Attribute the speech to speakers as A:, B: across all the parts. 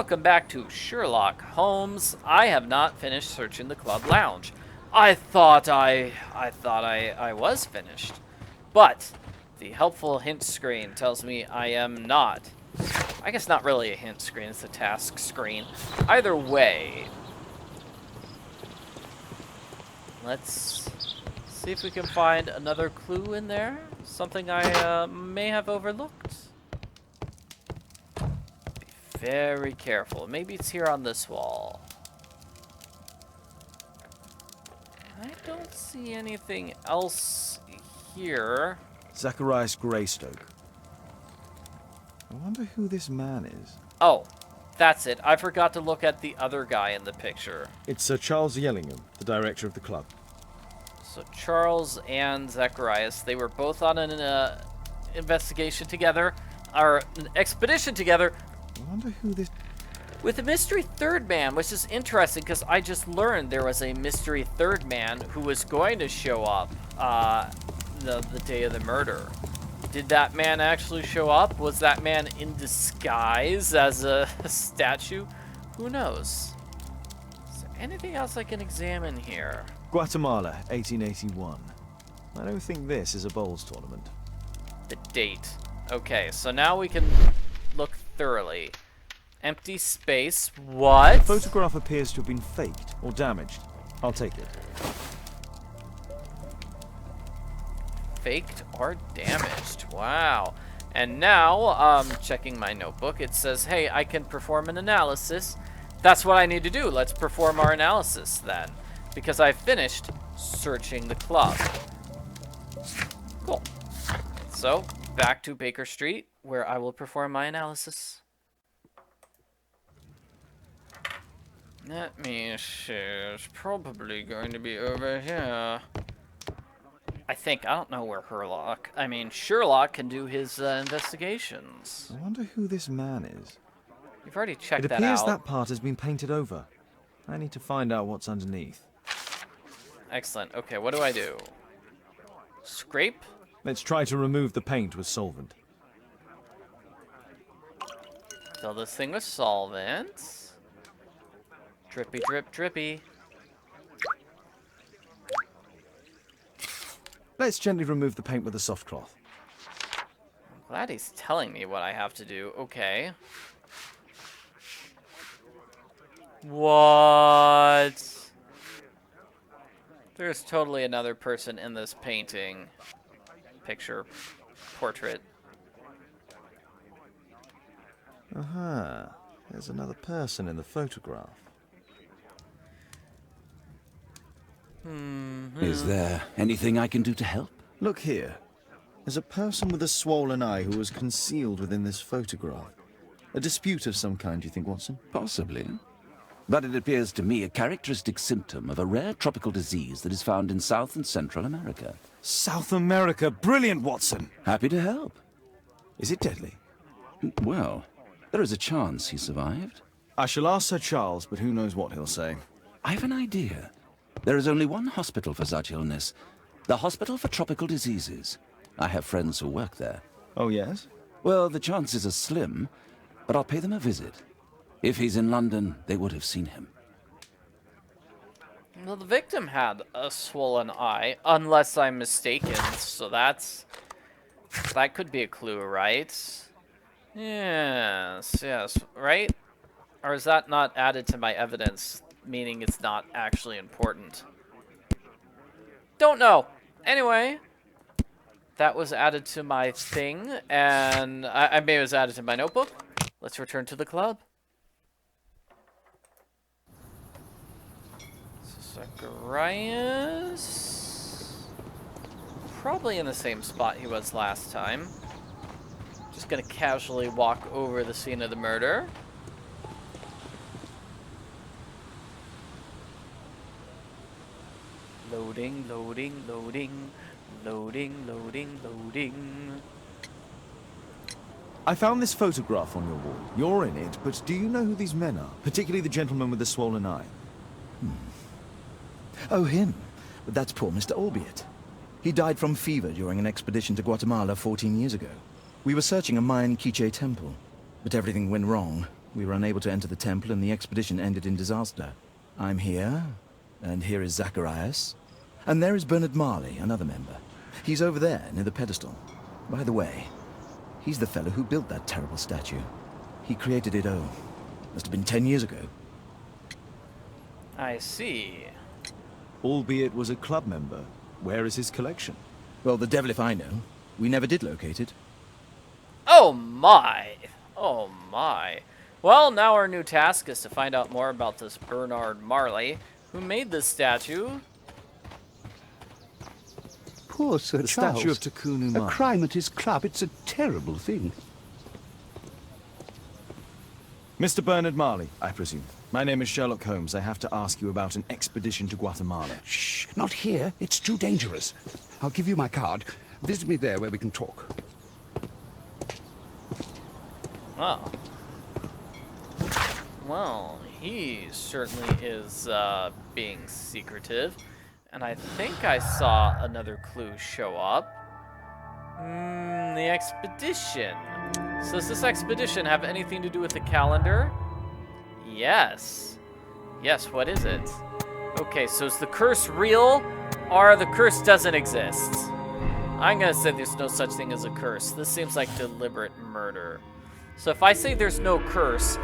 A: welcome back to Sherlock Holmes. I have not finished searching the club lounge. I thought I was finished, but the helpful hint screen tells me I am not. I guess not really a hint screen, it's a task screen. Either way, let's see if we can find another clue in there. Something I may have overlooked. Be very careful. Maybe it's here on this wall. I don't see anything else here.
B: Zacharias Greystoke. I wonder who this man is.
A: Oh, that's it. I forgot to look at the other guy in the picture.
B: It's Sir Charles Yellingham, the director of the club.
A: So Charles and Zacharias, they were both on an investigation together, or an expedition together.
B: I wonder who this...
A: With a mystery third man, which is interesting because I just learned there was a mystery third man who was going to show up the day of the murder. Did that man actually show up? Was that man in disguise as a statue? Who knows? Is there anything else I can examine here?
B: Guatemala, 1881. I don't think this is a bowls tournament.
A: The date. Okay, so now we can look thoroughly. Empty space. What?
B: The photograph appears to have been faked or damaged. I'll take it.
A: Faked or damaged. Wow. And now, checking my notebook, it says, hey, I can perform an analysis. That's what I need to do. Let's perform our analysis then. Because I finished searching the club. Cool. So, back to Baker Street, where I will perform my analysis. Let me see. It's probably going to be over here. I think. I don't know where Sherlock can do his investigations.
B: I wonder who this man is.
A: You've already checked that out.
B: It appears that part has been painted over. I need to find out what's underneath.
A: Excellent. Okay, what do I do? Scrape?
B: Let's try to remove the paint with solvent.
A: Fill this thing with solvent. Drippy, drip, drippy.
B: Let's gently remove the paint with a soft cloth.
A: I'm glad he's telling me what I have to do. Okay. What? There's totally another person in this painting. Picture. Portrait.
B: Aha. There's another person in the photograph.
C: Is there anything I can do to help?
B: Look here. There's a person with a swollen eye who was concealed within this photograph. A dispute of some kind, do you think, Watson?
C: Possibly. But it appears to me a characteristic symptom of a rare tropical disease that is found in South and Central America.
B: South America! Brilliant, Watson!
C: Happy to help.
B: Is it deadly?
C: Well, there is a chance he survived.
B: I shall ask Sir Charles, but who knows what he'll say.
C: I have an idea. There is only one hospital for such illness. The Hospital for Tropical Diseases. I have friends who work there.
B: Oh, yes?
C: Well, the chances are slim, but I'll pay them a visit. If he's in London, they would have seen him.
A: Well, the victim had a swollen eye, unless I'm mistaken, so that could be a clue, right? Yes, right? Or is that not added to my evidence, meaning it's not actually important? Don't know. Anyway, that was added to my thing, and I maybe it was added to my notebook. Let's return to the club. Zacharias, probably in the same spot he was last time. Just gonna casually walk over the scene of the murder. Loading, loading, loading, loading, loading, loading.
B: I found this photograph on your wall. You're in it, but do you know who these men are? Particularly the gentleman with the swollen eye.
D: Oh, him. But that's poor Mr. Albeit. He died from fever during an expedition to Guatemala 14 years ago. We were searching a Mayan Quiche temple, but everything went wrong. We were unable to enter the temple and the expedition ended in disaster. I'm here, and here is Zacharias. And there is Bernard Marley, another member. He's over there, near the pedestal. By the way, he's the fellow who built that terrible statue. He created it, must have been 10 years ago.
A: I see.
B: Albeit was a club member. Where is his collection?
D: Well, the devil if I know. We never did locate it.
A: Oh my! Oh my. Well, now our new task is to find out more about this Bernard Marley, who made this statue.
E: Poor Sir
B: Statue
E: Charles.
B: of Takunu
E: A
B: Marley.
E: crime at his club. It's a terrible thing.
B: Mr. Bernard Marley, I presume. My name is Sherlock Holmes. I have to ask you about an expedition to Guatemala.
E: Shh, not here. It's too dangerous. I'll give you my card. Visit me there where we can talk.
A: Oh. Well, he certainly is being secretive. And I think I saw another clue show up. The expedition. So does this expedition have anything to do with the calendar? Yes. Yes, what is it? Okay, so is the curse real, or the curse doesn't exist? I'm gonna say there's no such thing as a curse. This seems like deliberate murder. So if I say there's no curse,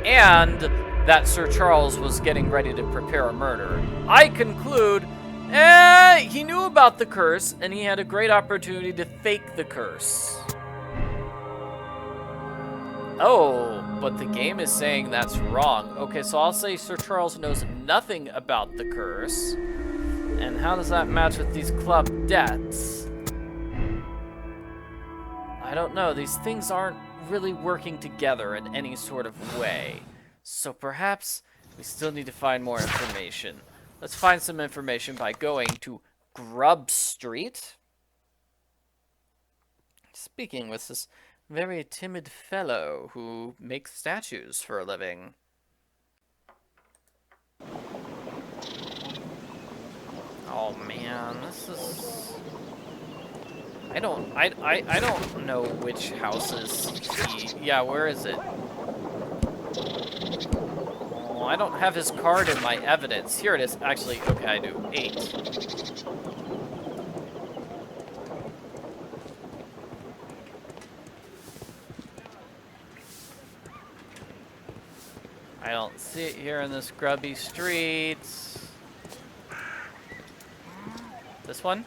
A: and that Sir Charles was getting ready to prepare a murder, I conclude, he knew about the curse, and he had a great opportunity to fake the curse. Oh, but the game is saying that's wrong. Okay, so I'll say Sir Charles knows nothing about the curse. And how does that match with these club debts? I don't know. These things aren't really working together in any sort of way. So perhaps we still need to find more information. Let's find some information by going to Grub Street. Speaking with this very timid fellow who makes statues for a living. Oh man, this is... I don't know which houses he... Yeah, where is it? Oh, I don't have his card in my evidence. Here it is. Actually, okay, I do. 8. I don't see it here in this grubby street. This one?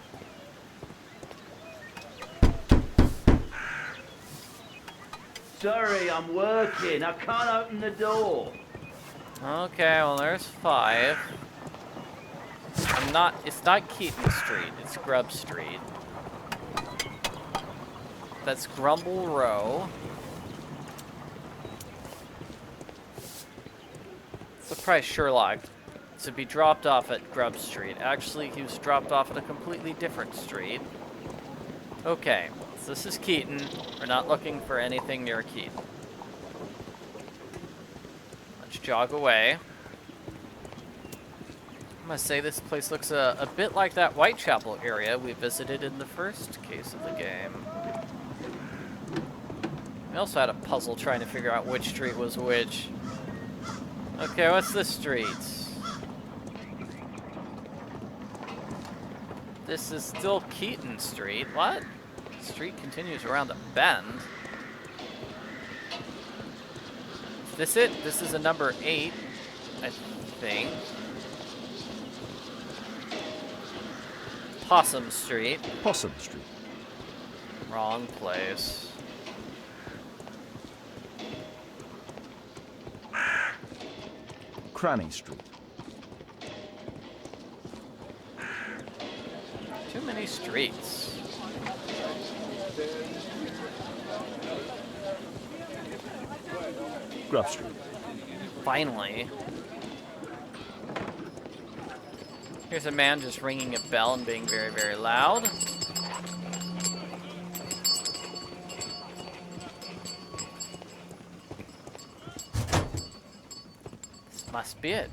F: Sorry, I'm working. I can't open the door.
A: Okay, well there's 5. It's not Keaton Street, it's Grub Street. That's Grumble Row. Surprise Sherlock to be dropped off at Grub Street. Actually, he was dropped off at a completely different street. Okay, so this is Keaton. We're not looking for anything near Keaton. Let's jog away. I'm gonna say this place looks a bit like that Whitechapel area we visited in the first case of the game. We also had a puzzle trying to figure out which street was which. Okay, what's this street? This is still Keaton Street. What? The street continues around a bend. Is this it? This is a number 8, I think. Possum Street.
B: Possum Street.
A: Wrong place.
B: Cranny Street.
A: Too many streets.
B: Grub Street.
A: Finally. Here's a man just ringing a bell and being very, very loud. This must be it.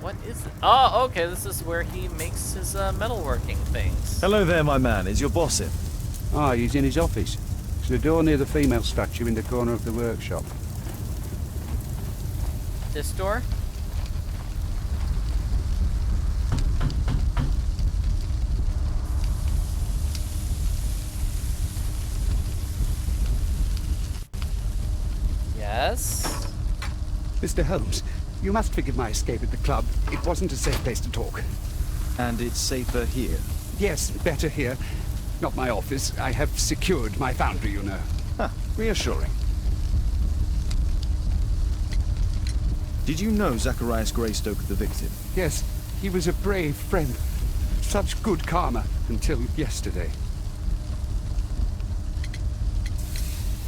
A: What is it? Oh, okay, this is where he makes his metalworking things.
B: Hello there, my man. Is your boss in?
E: Ah, he's in his office. It's the door near the female statue in the corner of the workshop.
A: This door? Yes?
E: Mr. Holmes, you must forgive my escape at the club. It wasn't a safe place to talk.
B: And it's safer here.
E: Yes, better here. Not my office. I have secured my foundry, you know.
B: Huh, reassuring. Did you know Zacharias Greystoke, the victim?
E: Yes, he was a brave friend. Such good karma until yesterday.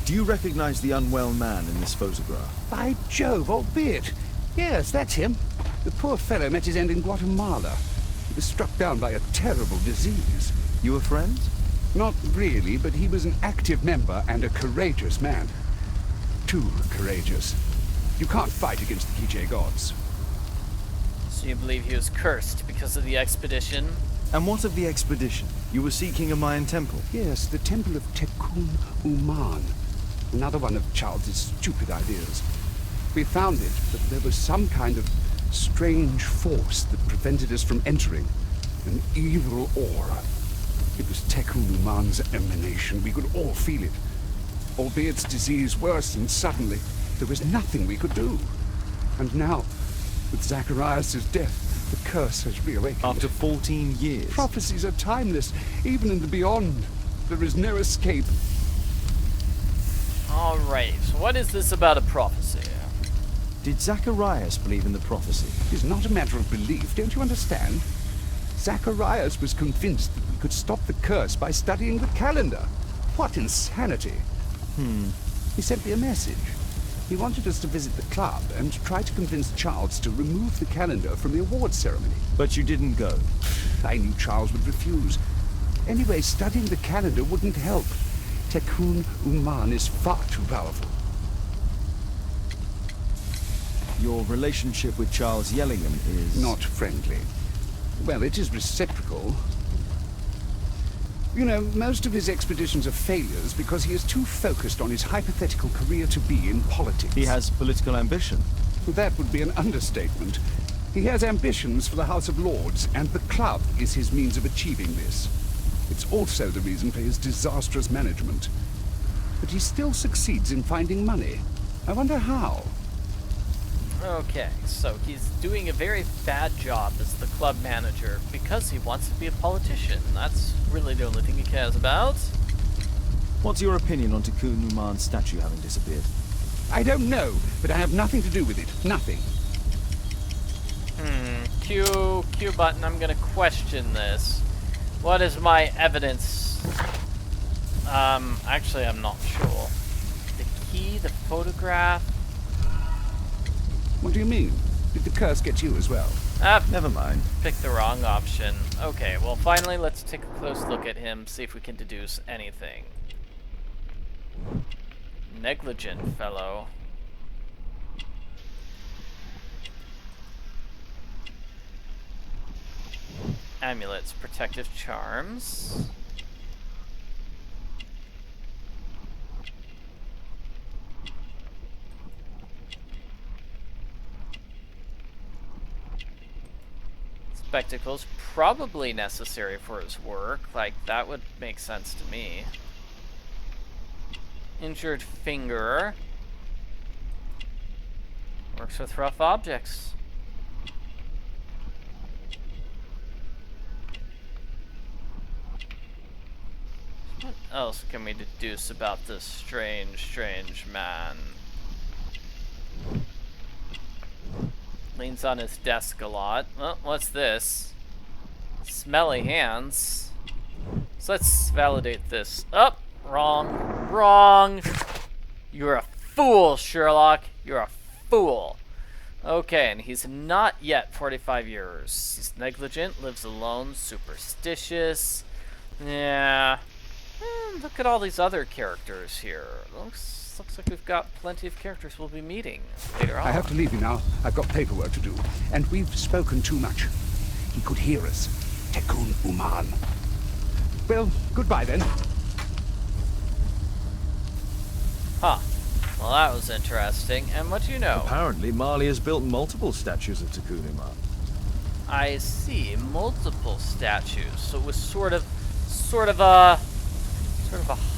B: Do you recognize the unwell man in this photograph?
E: By Jove, albeit. Yes, that's him. The poor fellow met his end in Guatemala. He was struck down by a terrible disease.
B: You were friends?
E: Not really, but he was an active member and a courageous man. Too courageous. You can't fight against the Kijé gods.
A: So you believe he was cursed because of the expedition?
B: And what of the expedition? You were seeking a Mayan temple.
E: Yes, the temple of Tekun Uman. Another one of Charles's stupid ideas. We found it, but there was some kind of strange force that prevented us from entering. An evil aura. It was Tekun Uman's emanation. We could all feel it. Albeit's disease worsened suddenly. There was nothing we could do. And now, with Zacharias' death, the curse has reawakened.
B: After 14 years.
E: Prophecies are timeless, even in the beyond. There is no escape.
A: Alright, so what is this about a prophecy?
B: Did Zacharias believe in the prophecy?
E: It's not a matter of belief, don't you understand? Zacharias was convinced that we could stop the curse by studying the calendar. What insanity! He sent me a message. He wanted us to visit the club and try to convince Charles to remove the calendar from the awards ceremony.
B: But you didn't go.
E: I knew Charles would refuse. Anyway, studying the calendar wouldn't help. Tekun Uman is far too powerful.
B: Your relationship with Charles Yellingham is...
E: Not friendly. Well, it is reciprocal. You know, most of his expeditions are failures because he is too focused on his hypothetical career to be in politics.
B: He has political ambition.
E: That would be an understatement. He has ambitions for the House of Lords, and the club is his means of achieving this. It's also the reason for his disastrous management. But he still succeeds in finding money. I wonder how.
A: Okay, so he's doing a very bad job as the club manager because he wants to be a politician. That's really the only thing he cares about.
B: What's your opinion on Tekun Uman's statue having disappeared?
E: I don't know, but I have nothing to do with it. Nothing.
A: Q button, I'm gonna question this. What is my evidence? Actually, I'm not sure. The key, the photograph.
E: What do you mean? Did the curse get you as well?
B: Never mind.
A: Picked the wrong option. Okay, well, finally, let's take a close look at him, see if we can deduce anything. Negligent fellow. Amulets, protective charms. Spectacles, probably necessary for his work. Like, that would make sense to me. Injured finger. Works with rough objects. What else can we deduce about this strange man? Leans on his desk a lot. Well, what's this? Smelly hands. So let's validate this. Oh, wrong. You're a fool, Sherlock. You're a fool. Okay, and he's not yet 45 years. He's negligent, lives alone, superstitious. Yeah. Look at all these other characters here. Looks like we've got plenty of characters we'll be meeting later on.
E: I have to leave you now. I've got paperwork to do. And we've spoken too much. He could hear us. Tekun Uman. Well, goodbye then.
A: Huh. Well, that was interesting. And what do you know?
G: Apparently, Marley has built multiple statues of Tikkun Oman.
A: I see. Multiple statues. So it was sort of a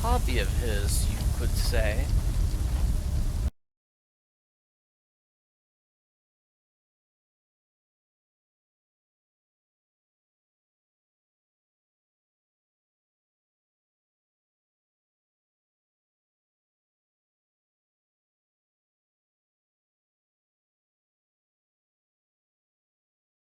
A: hobby of his, you could say.